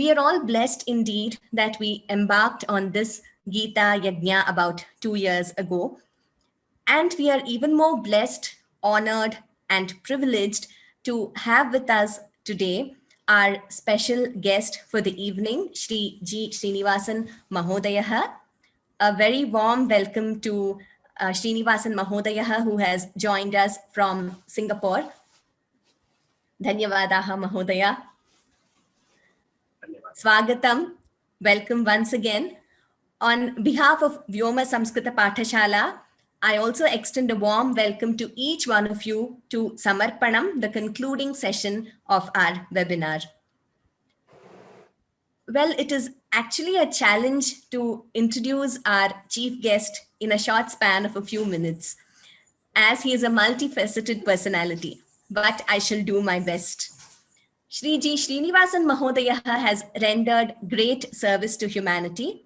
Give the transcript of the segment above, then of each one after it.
We are all blessed indeed that we embarked on this Gita Yajna about 2 years ago. And we are even more blessed, honored, and privileged to have with us today our special guest for the evening, Shri G. Srinivasan Mahodayaha. A very warm welcome to Srinivasan Mahodayaha, who has joined us from Singapore. Dhanyavadaha Mahodaya. Swagatam. Welcome once again. On behalf of vyoma-samskrta-pathasala, I also extend a warm welcome to each one of you to Samarpanam, the concluding session of our webinar. Well, it is actually a challenge to introduce our chief guest in a short span of a few minutes, as he is a multifaceted personality, but I shall do my best. Shri G. Srinivasan Mahodayaha has rendered great service to humanity.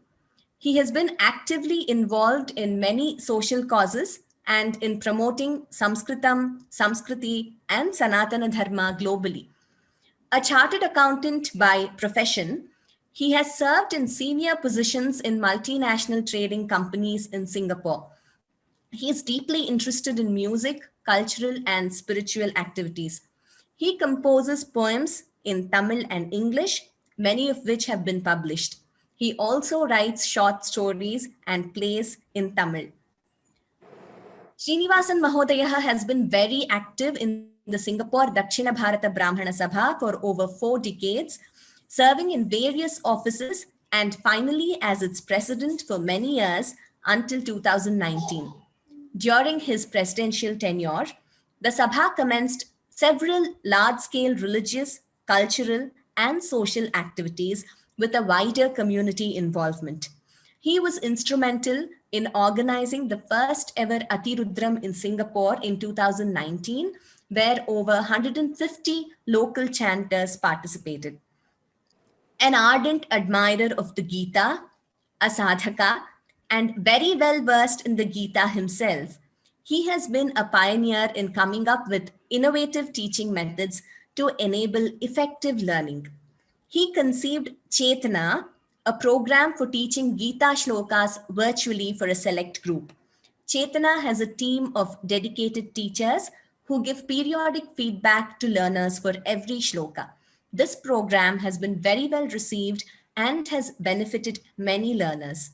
He has been actively involved in many social causes and in promoting Sanskritam, Sanskriti, and Sanatana Dharma globally. A chartered accountant by profession, he has served in senior positions in multinational trading companies in Singapore. He is deeply interested in music, cultural, and spiritual activities. He composes poems in Tamil and English, many of which have been published. He also writes short stories and plays in Tamil. Srinivasan Mahodayaha has been very active in the Singapore Dakshina Bharata Brahmana Sabha for over 4 decades, serving in various offices and finally as its president for many years until 2019. During his presidential tenure, the Sabha commenced several large-scale religious, cultural, and social activities with a wider community involvement. He was instrumental in organizing the first ever Atirudram in Singapore in 2019, where over 150 local chanters participated. An ardent admirer of the Gita, a sadhaka, and very well versed in the Gita himself, he has been a pioneer in coming up with innovative teaching methods to enable effective learning. He conceived Chetana, a program for teaching Gita shlokas virtually for a select group. Chetana has a team of dedicated teachers who give periodic feedback to learners for every shloka. This program has been very well received and has benefited many learners.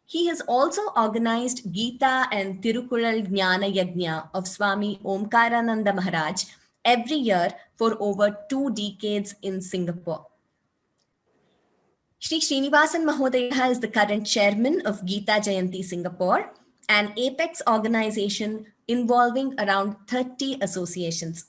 He has also organized Gita and Tirukural Jnana Yajna of Swami Omkarananda Maharaj every year for over 2 decades in Singapore. Shri Srinivasan Mahodayaha is the current chairman of Gita Jayanti Singapore, an apex organization involving around 30 associations.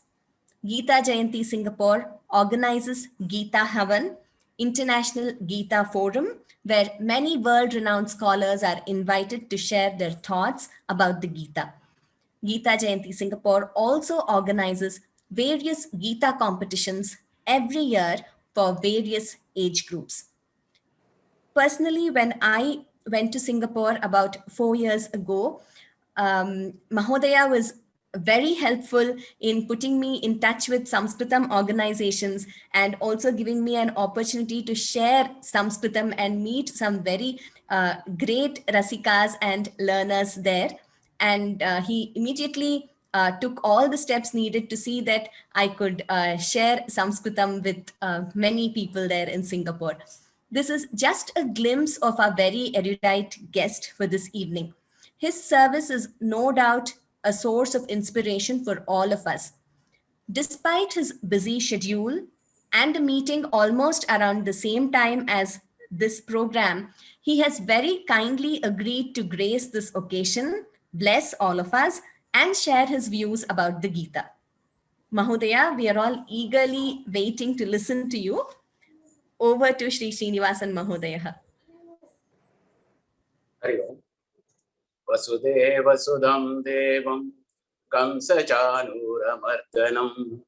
Gita Jayanti Singapore organizes Gita Havan, International Gita Forum, where many world-renowned scholars are invited to share their thoughts about the Gita. Gita Jayanti Singapore also organizes various Gita competitions every year for various age groups. Personally, when I went to Singapore about 4 years ago, Mahodaya was very helpful in putting me in touch with Sanskritam organizations and also giving me an opportunity to share Sanskritam and meet some very great Rasikas and learners there. And he immediately took all the steps needed to see that I could share Sanskritam with many people there in Singapore. This is just a glimpse of our very erudite guest for this evening. His service is no doubt a source of inspiration for all of us. Despite his busy schedule and a meeting almost around the same time as this program, he has very kindly agreed to grace this occasion, bless all of us, and share his views about the Gita. Mahodaya, we are all eagerly waiting to listen to you. Over to Shri Srinivasan Mahodaya. Hari Om. Vasudeva Sudham Devam Kamsachanuramardhanam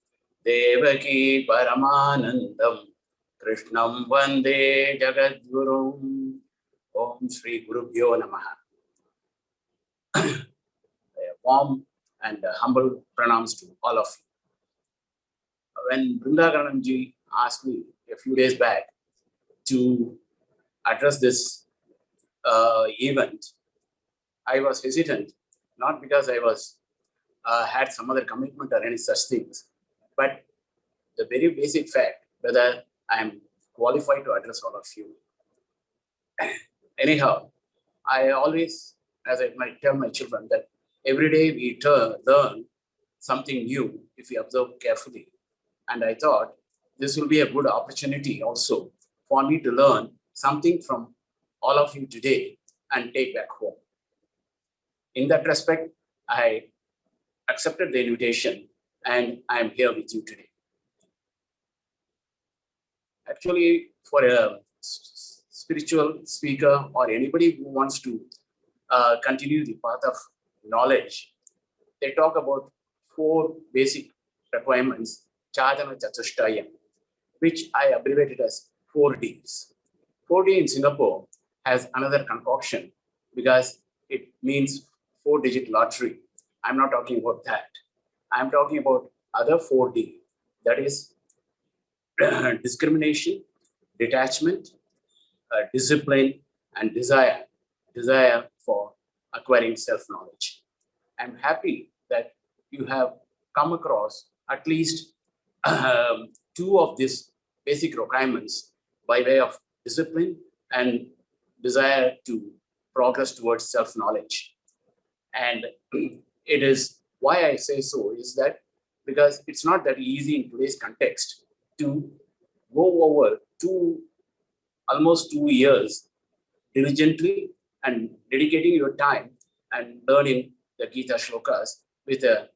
Devaki Paramanandam Krishnam Vande Jagadgurum. Om Shri Gurubhyo Namaha. A warm and humble pranams to all of you. When Brunda Karanam ji asked me a few days back to address this event, I was hesitant, not because I was had some other commitment or any such things, but the very basic fact whether I am qualified to address all of you. Anyhow, I always, as I might tell my children, that every day we learn something new if we observe carefully. And I thought this will be a good opportunity also for me to learn something from all of you today and take back home. In that respect, I accepted the invitation and I am here with you today. Actually, for a spiritual speaker or anybody who wants to continue the path of knowledge, they talk about 4 basic requirements, Chadana Chatushtayam, which I abbreviated as 4Ds. 4D in Singapore has another concoction because it means 4-digit lottery. I'm not talking about that. I'm talking about other 4D, that is discrimination, detachment, discipline, and desire for acquiring self-knowledge. I'm happy that you have come across at least 2 of these basic requirements by way of discipline and desire to progress towards self-knowledge. And it is why I say so is that because it's not that easy in today's context to go over almost 2 years diligently and dedicating your time and learning the Gita shlokas with a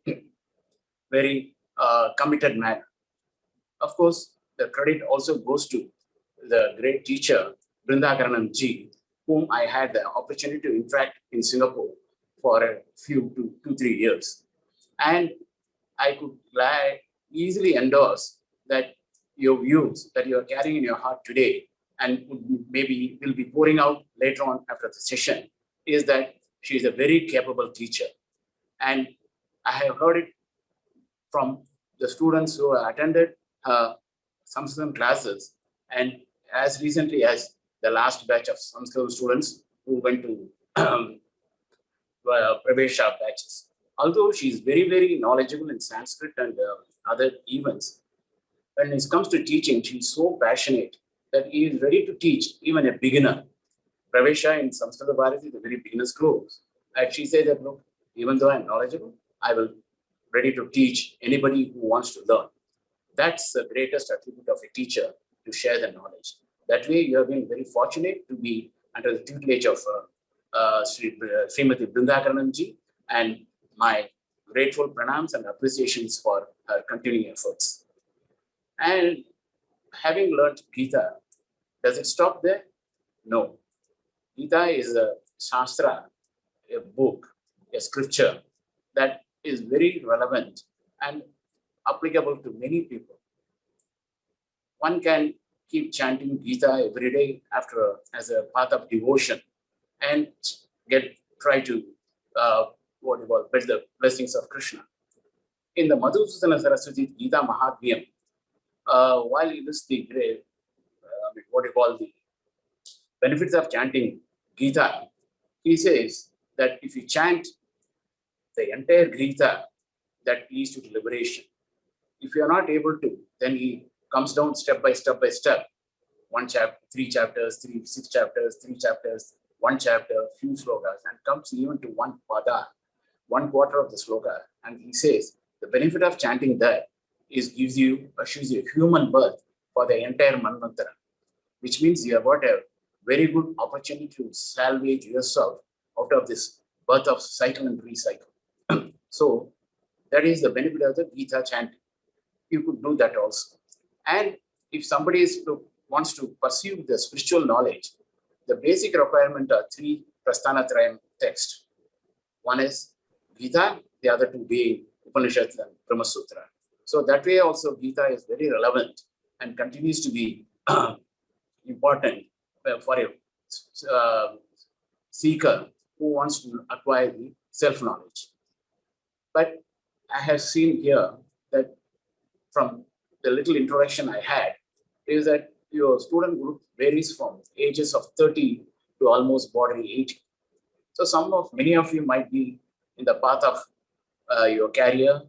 very committed manner. Of course, the credit also goes to the great teacher, Brunda Karanam ji, whom I had the opportunity to interact in Singapore for a few, 2-3 years. And I could easily endorse that your views that you are carrying in your heart today and maybe will be pouring out later on after the session is that she is a very capable teacher. And I have heard it from the students who attended her Sanskrit classes, and as recently as the last batch of Sanskrit students who went to Pravesha batches. Although she is very, very knowledgeable in Sanskrit and other events, when it comes to teaching, she is so passionate that he is ready to teach even a beginner. Pravesha in Sanskrit Bharati is a very beginner's course. And she said that, look, even though I'm knowledgeable, I will ready to teach anybody who wants to learn. That's the greatest attribute of a teacher, to share the knowledge. That way, you have been very fortunate to be under the tutelage of Srimati Brunda Karanam ji, and my grateful pranams and appreciations for her continuing efforts. And having learned Gita, does it stop there? No. Gita is a shastra, a book, a scripture that is very relevant and applicable to many people. One can keep chanting Gita every day as a path of devotion and try to build the blessings of Krishna. In the Madhusudana Saraswati Gita Mahatmyam, while he lists the the benefits of chanting Gita, he says that if you chant the entire Gita, that leads to liberation. If you are not able to, then he comes down step by step, 1 chapter, 3 chapters, 6 chapters, 3 chapters, 1 chapter, few slokas, and comes even to 1 pada, 1/4 of the sloka. And he says the benefit of chanting that assures you a human birth for the entire manvantara, which means you have got a very good opportunity to salvage yourself out of this birth of cycle and recycle. So that is the benefit of the Gita chanting. You could do that also. And if somebody wants to pursue the spiritual knowledge, the basic requirement are 3 Prasthanatrayam texts. One is Gita, the other 2 being Upanishads and Brahma Sutra. So that way also Gita is very relevant and continues to be important for a seeker who wants to acquire the self-knowledge. But I have seen here that from the little introduction I had, is that your student group varies from ages of 30 to almost bordering 80. So many of you might be in the path of your career,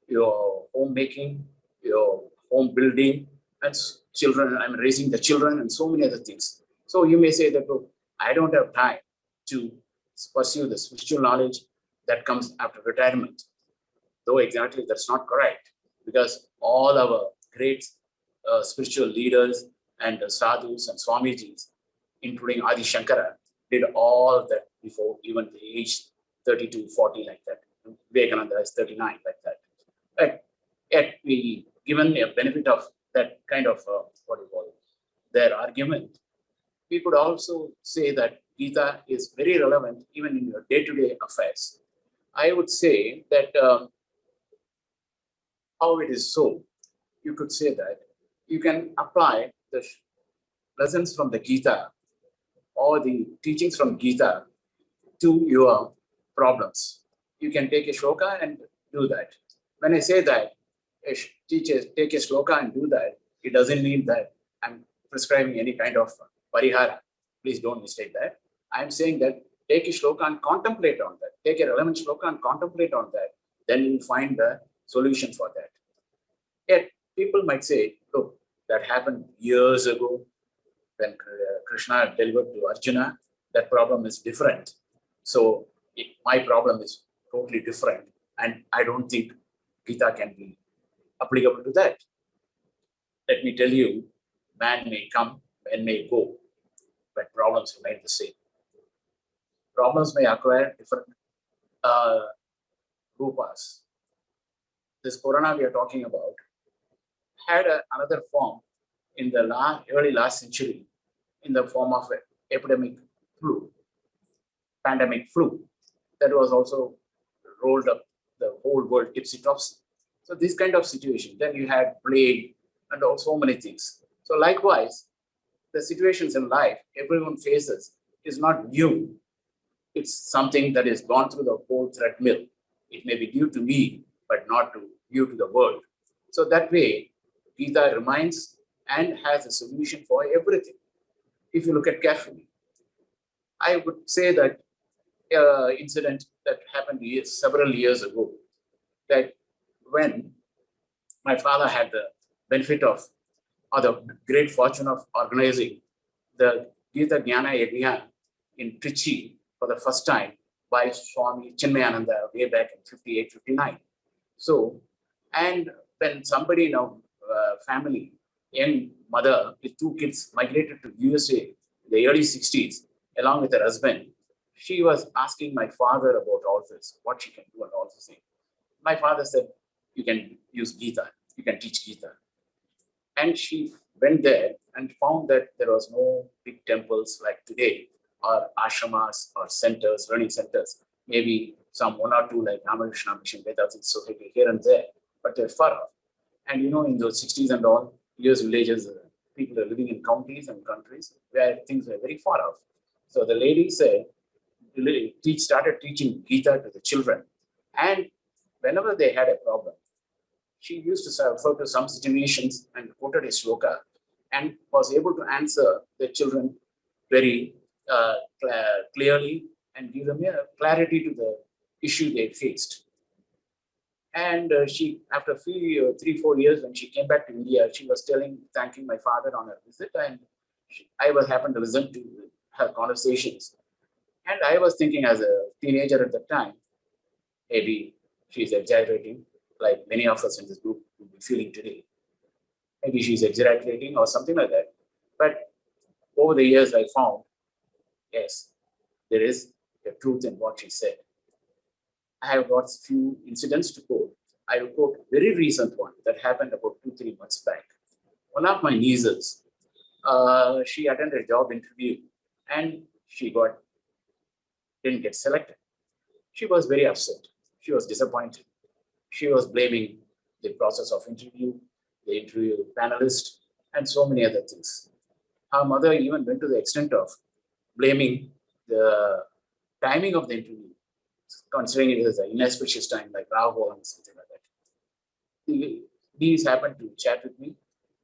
your homemaking, your home building, and children. I'm raising the children and so many other things. So you may say that, oh, I don't have time to pursue the spiritual knowledge that comes after retirement. Though exactly that's not correct, because all our great spiritual leaders and sadhus and swamijis, including Adi Shankara, did all that before even the age 32, 40 like that. Vivekananda is 39 like that. But yet we given a benefit of that kind of what do you call it, their argument, we could also say that Gita is very relevant even in your day-to-day affairs. I would say that how it is so, you could say that you can apply the lessons from the Gita or the teachings from Gita to your problems. You can take a shloka and do that. When I say that, teachers take a shloka and do that, it doesn't mean that I'm prescribing any kind of parihara. Please don't mistake that. I'm saying that take a shloka and contemplate on that. Take a relevant shloka and contemplate on that. Then you find the solution for that. Yet people might say, look, that happened years ago when Krishna delivered to Arjuna. That problem is different. So my problem is totally different. And I don't think Gita can be applicable to that. Let me tell you, man may come, man may go, but problems remain the same. Problems may acquire different rupas. This corona we are talking about had another form in the early last century in the form of epidemic flu, pandemic flu, that was also rolled up the whole world tipsy-topsy. So this kind of situation. Then you had plague and so many things. So likewise, the situations in life everyone faces is not new. It's something that has gone through the whole treadmill. It may be due to me, but not due to the world. So that way, Gita reminds and has a solution for everything. If you look at carefully, I would say that incident that happened several years ago, that when my father had the benefit of, or the great fortune of organizing the Gita Jnana Yajna in Trichy for the first time by Swami Chinmayananda way back in 58, 59. So, and when somebody in our family, young mother with two kids migrated to USA in the early 60s, along with her husband, she was asking my father about all this, what she can do and all this thing. My father said, you can use Gita, you can teach Gita. And she went there and found that there was no big temples like today, or ashramas or centers, learning centers. Maybe some one or two like Ramakrishna Mission Vedantic Society here and there, but they're far off. And you know, in those 60s and all, years villages, people are living in counties and countries where things were very far off. So the lady said, started teaching Gita to the children. And whenever they had a problem, she used to refer to some situations and quoted a shloka and was able to answer the children very clearly and give them clarity to the issue they faced. And she, after a few 3-4 years, when she came back to India, she was thanking my father on her visit, and I was happened to listen to her conversations. And I was thinking, as a teenager at the time, maybe she's exaggerating, like many of us in this group will be feeling today. Maybe she's exaggerating or something like that. But over the years, I found, yes, there is a truth in what she said. I have got a few incidents to quote. I will quote a very recent one that happened about 2-3 months back. One of my nieces, she attended a job interview and she didn't get selected. She was very upset. She was disappointed. She was blaming the process of interview, the interview panelist, and so many other things. Her mother even went to the extent of blaming the timing of the interview, considering it as an inauspicious time like Rahu and something like that. These happened to chat with me,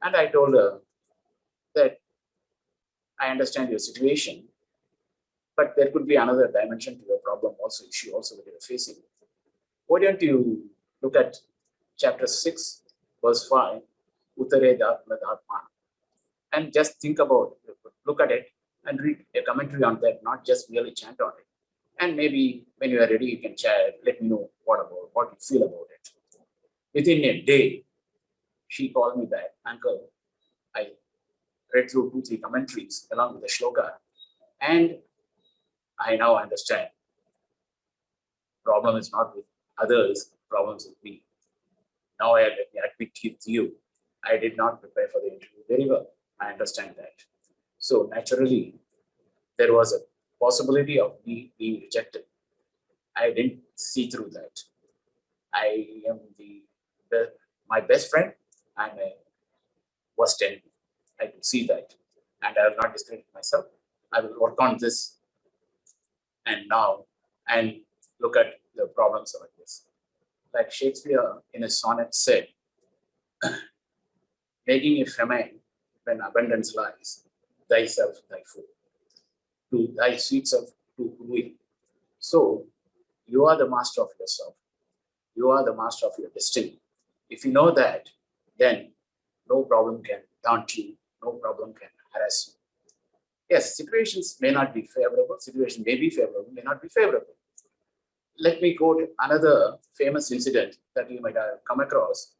and I told her, that I understand your situation, but there could be another dimension to your problem also, issue also that you're facing. Why don't you look at chapter 6, verse 5, Uttare Dhatma Dhatmana, and just think about, look at it and read a commentary on that, not just merely chant on it. And maybe when you are ready, you can chat, let me know what you feel about it. Within a day, she called me back, uncle, I read through 2-3 commentaries along with the shloka, and I now understand. Problem is not with others, problems with me. Now I let me admit with you, I did not prepare for the interview very well. I understand that. So naturally, there was a possibility of me being rejected. I didn't see through that. I am my best friend and my worst enemy. I could see that. And I will not discredit myself. I will work on this and now and look at the problems like this. Like Shakespeare in his sonnet said, making a famine when abundance lies, thyself thy food, to thy sweet self to win. So you are the master of yourself. You are the master of your destiny. If you know that, then no problem can daunt you, no problem can harass you. Yes, situations may not be favorable, situation may be favorable, may not be favorable. Let me quote another famous incident that you might have come across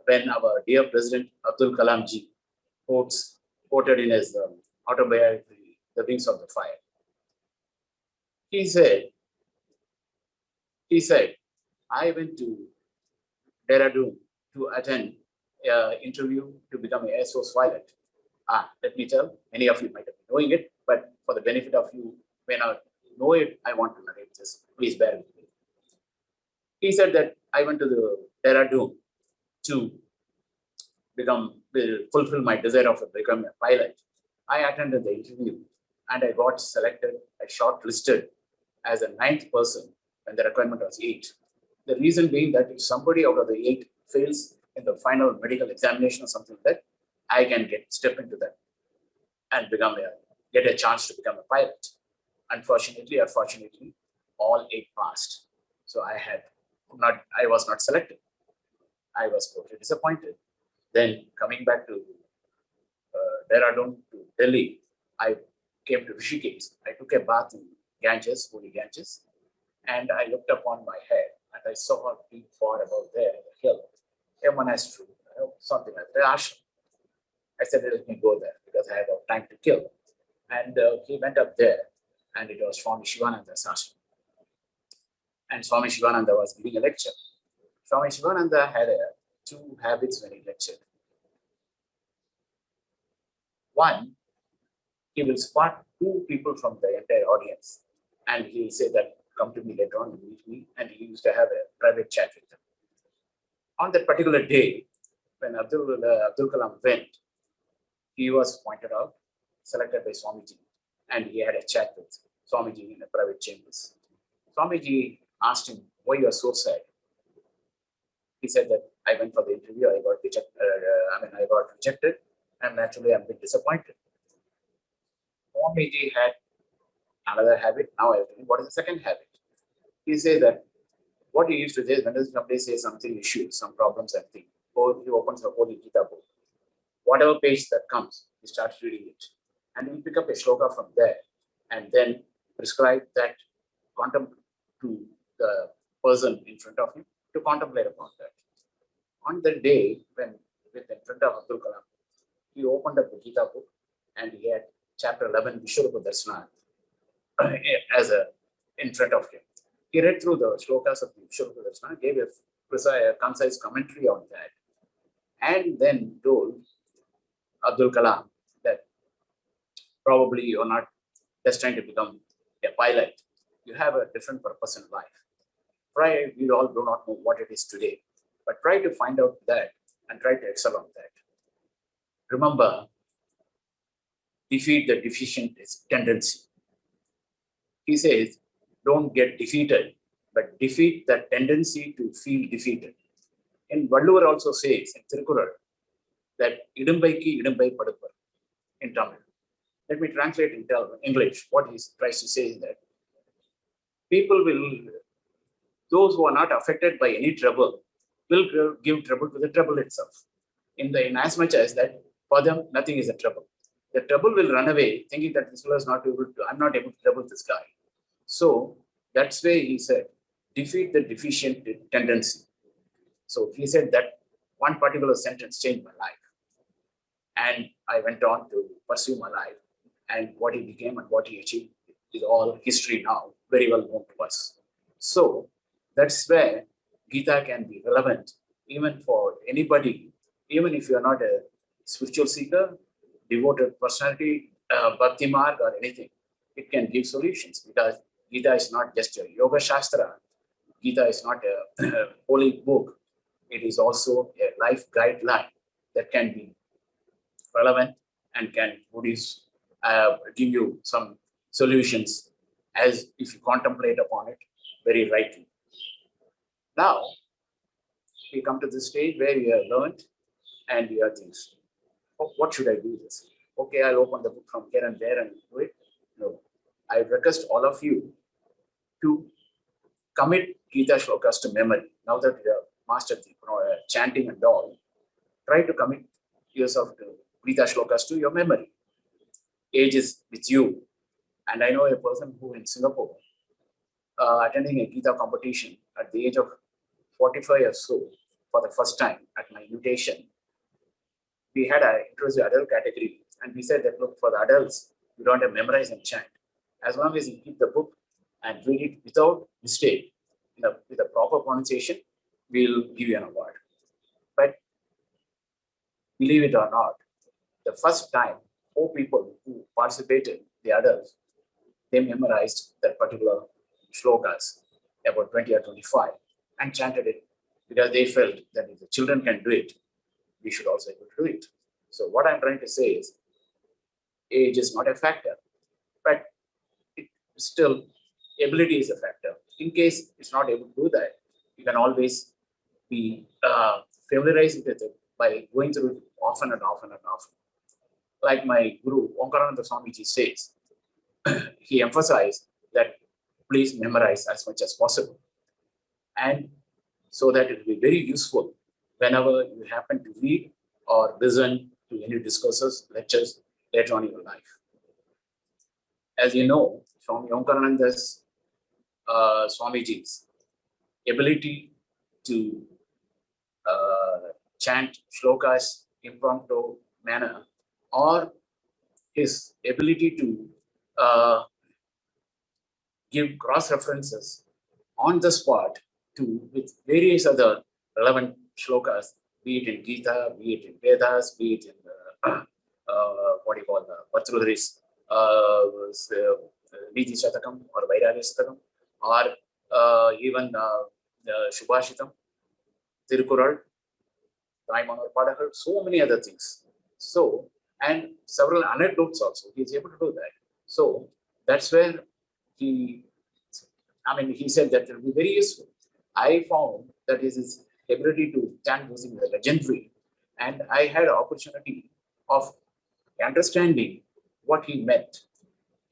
when our dear President Abdul Kalam ji quoted in his autobiography, The Wings of the Fire. He said, I went to Dehradun to attend an interview to become an Air Force pilot. Let me tell, many of you might have been knowing it, but for the benefit of you may not know it, I want to narrate this. Please bear with me. He said that I went to the Dehradun to fulfill my desire of becoming a pilot. I attended the interview and I got selected, I shortlisted as a 9th person when the requirement was 8. The reason being that if somebody out of the 8 fails in the final medical examination or something like that, I can step into that and get a chance to become a pilot. Unfortunately, all 8 passed. So I was not selected. I was totally disappointed. Then coming back to Dehradun to Delhi, I came to Rishikesh. I took a bath in Ganges, holy Ganges, and I looked upon my head and I saw being far above there in the hill, a monastery, something like that, ashram. I said, let me go there because I had time to kill. And he went up there, and it was Swami Shivananda's ashram. And Swami Shivananda was giving a lecture. Swami Shivananda had 2 habits when he lectured. One, he will spot 2 people from the entire audience, and he will say that, come to me later on and meet me, and he used to have a private chat with them. On that particular day, when Abdul Kalam went, he was pointed out, selected by Swamiji, and he had a chat with Swamiji in the private chambers. Swamiji asked him, why you are so sad? He said that I went for the interview, I got rejected, and naturally I'm a bit disappointed. Swamiji had another habit. Now I tell you what is the second habit. He said that what he used to say is when somebody says something issue, some problems and things, he opens the Holy Gita book. Whatever page that comes, he starts reading it. And he'll pick up a shloka from there and then prescribe that to the person in front of him to contemplate upon that. On the day when in front of Abdul Kalam, he opened up the Gita book and he had chapter 11, Vishwarupa Darsana, in front of him. He read through the shlokas of the Vishwarupa Darsana, gave a concise commentary on that, and then told Abdul Kalam that probably you're not destined to become a pilot. You have a different purpose in life. We all do not know what it is today, but try to find out that and try to excel on that. Remember, defeat the deficient tendency. He says, don't get defeated, but defeat the tendency to feel defeated. And Valluvar also says in Tirukkural that idumbaiki idumbai padupar. in Tamil. Let me translate in English. What he tries to say is that people will, those who are not affected by any trouble, will give trouble to the trouble itself. In as much as that, for them, nothing is a trouble. The trouble will run away, thinking that this fellow is not able to, I'm not able to trouble this guy. So that's why he said, defeat the deficient tendency. So he said that one particular sentence changed my life. And I went on to pursue my life. And what he became and what he achieved is all history now, very well known to us. So that's where Gita can be relevant even for anybody, even if you're not a spiritual seeker, devoted personality, bhakti marg or anything. It can give solutions because Gita is not just a yoga shastra. Gita is not a holy book. It is also a life guideline that can be relevant and can produce, give you some solutions as if you contemplate upon it very rightly. Now, we come to the stage where we have learned and we are things. Oh, what should I do this? Okay, I'll open the book from here and there and do it. No, I request all of you to commit Gita shlokas to memory. Now that you have mastered the chanting and all, try to commit yourself to Gita shlokas to your memory. Age is with you. And I know a person who in Singapore, attending a Gita competition at the age of 45 or so, for the first time at my invitation. We had an introduced adult category, and we said that, look, for the adults, you don't have to memorize and chant. As long as you keep the book and read it without mistake, with a proper pronunciation, we'll give you an award. But believe it or not, the first time, 4 people who participated, the adults, they memorized that particular shlokas, about 20 or 25, and chanted it because they felt that if the children can do it, we should also be able to do it. So what I'm trying to say is, age is not a factor, but still, ability is a factor. In case it's not able to do that, you can always be familiarized with it by going through it often and often and often. Like my Guru, Omkarananda Swamiji says, he emphasized that please memorize as much as possible. And so that it will be very useful whenever you happen to read or listen to any discourses, lectures later on in your life. As you know, Swami Omkarananda's Swamiji's ability to chant shlokas impromptu manner, or his ability to give cross references on the spot with various other relevant shlokas, be it in Gita, be it in Vedas, be it in what do you call the Bhartrihari's Niti Shatakam or Vairagya Shatakam, or even Shubhashitam, Tirukural, Raimanor Padakal, so many other things. So, and several anecdotes also, he is able to do that. So, that's where he said that it will be very useful. I found that his ability to chant using the legendary, and I had an opportunity of understanding what he meant.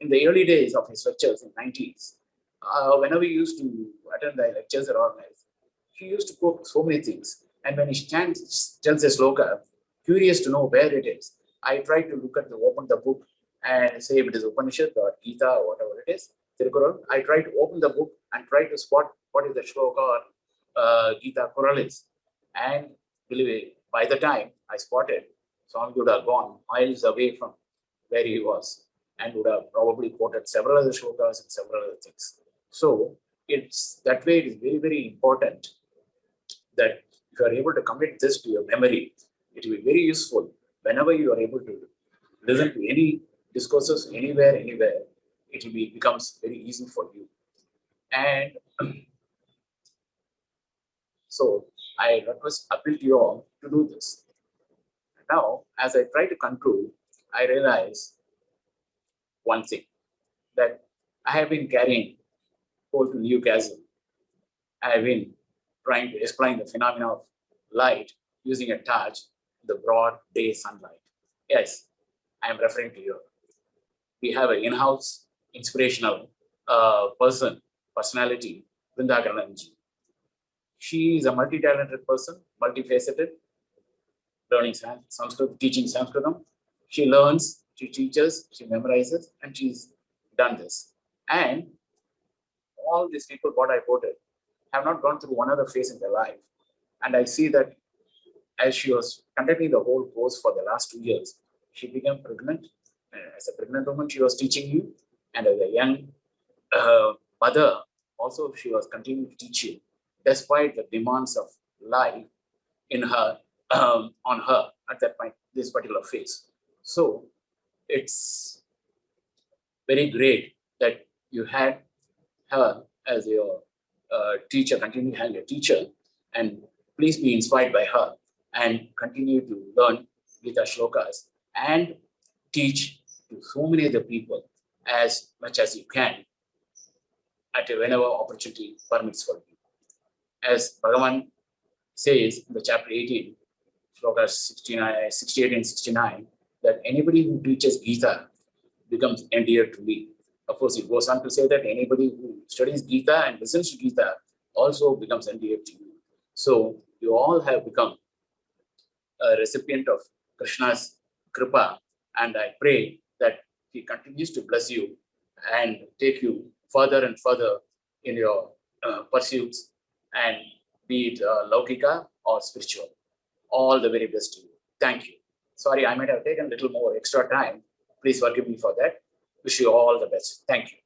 In the early days of his lectures in 90s, whenever he used to attend the lectures or organize, he used to quote so many things. And when he tells a sloka, curious to know where it is, I try to open the book and say if it is Upanishad or Gita or whatever it is, Tirukural, I try to open the book and try to spot what is the shloka or Gita Kural is. And believe me, by the time I spotted, Swami would have gone miles away from where he was and would have probably quoted several other shlokas and several other things. So it's that way. It is very, very important that if you are able to commit this to your memory, it will be very useful whenever you are able to listen to any discourses anywhere. It will becomes very easy for you. And so I appeal to you all to do this. Now, as I try to conclude, I realize one thing, that I have been carrying coal to Newcastle. I have been trying to explain the phenomena of light using a torch, the broad day sunlight. Yes, I am referring to you. We have an in-house inspirational personality, Brunda Karanam. She is a multi-talented person, multifaceted, learning Sanskrit, teaching Sanskritam. She learns, she teaches, she memorizes, and she's done this. And all these people, what I quoted, have not gone through one other phase in their life. And I see that as she was conducting the whole course for the last 2 years, she became pregnant. And as a pregnant woman, she was teaching you. And as a young mother, also she was continuing to teach you, despite the demands of life in her, on her at that point, this particular phase. So it's very great that you had her as your teacher, continue having your teacher, and please be inspired by her and continue to learn Gita shlokas and teach to so many other people as much as you can at whenever opportunity permits for you. As Bhagavan says in the chapter 18, shlokas 68 and 69, that anybody who teaches Gita becomes endeared to me. Of course, it goes on to say that anybody who studies Gita and listens to Gita also becomes endeared to you. So you all have become a recipient of Krishna's kripa, and I pray that he continues to bless you and take you further and further in your pursuits, and be it laukika or spiritual. All the very best to you. Thank you. Sorry, I might have taken a little more extra time. Please forgive me for that. Wish you all the best. Thank you.